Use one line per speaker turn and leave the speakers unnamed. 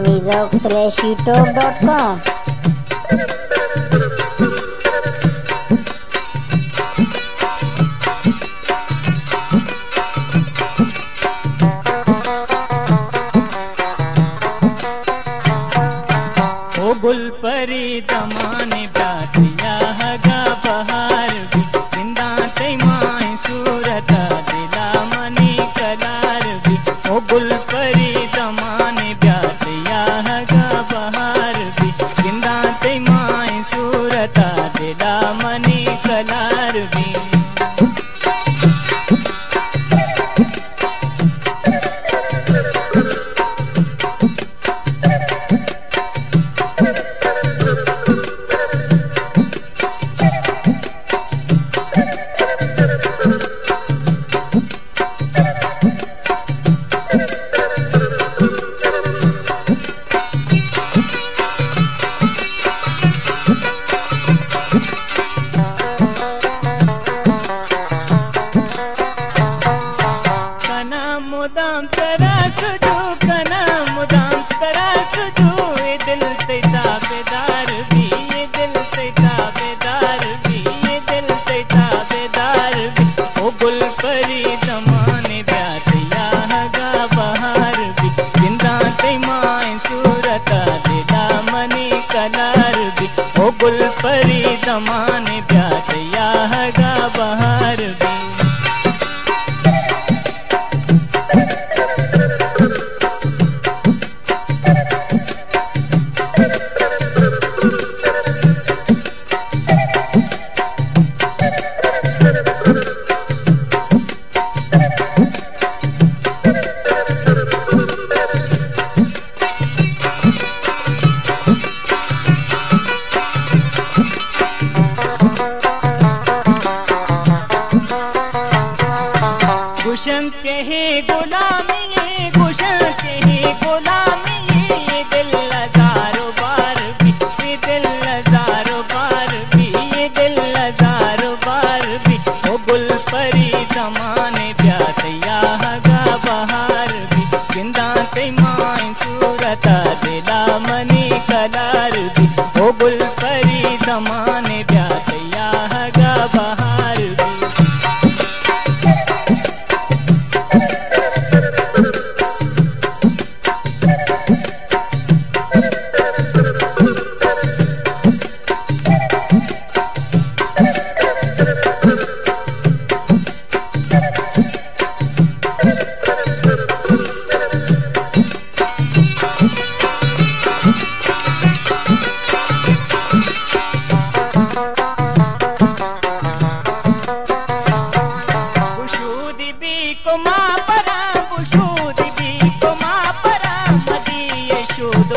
amizog/youtube.com।
ओ गुलपरी दमाने बातिया हगा बहार भी जिंदा ते माई सूरत दिला मनी कलार भी। ओ गुलपरी दमाने बातिया हगा बहार भी जिंदा ते माई सूरत दिला मनी कलार भी। मुदाम तरास जो कना मुदाम तरास जो ये दिल ते ताबेदार भी ये दिल ते ताबेदार भी ये दिल ते ताबेदार भी। ओ गुलपरी दमाने ब्यातिया हगा बहार भी जिंदा ते माए सूरत दिला मनी कलार भी। ओ गुलपरी दमाने ब्यातिया हगा बहार भी। गुशन के ही गुलामी गुशन के ही गुलामी ये दिल हजारों बार भी ये दिल हजारों बार भी ये दिल हजारों बार भी। ओ गुलपरी दमाने ब्यातिया हगा बहार भी जिंदा ते माई सूरत दिला मनी कलार भी। ओ गुलपरी दमाने ब्यातिया हगा बहार भी। बुशूद भी को मा परा मदी यशोद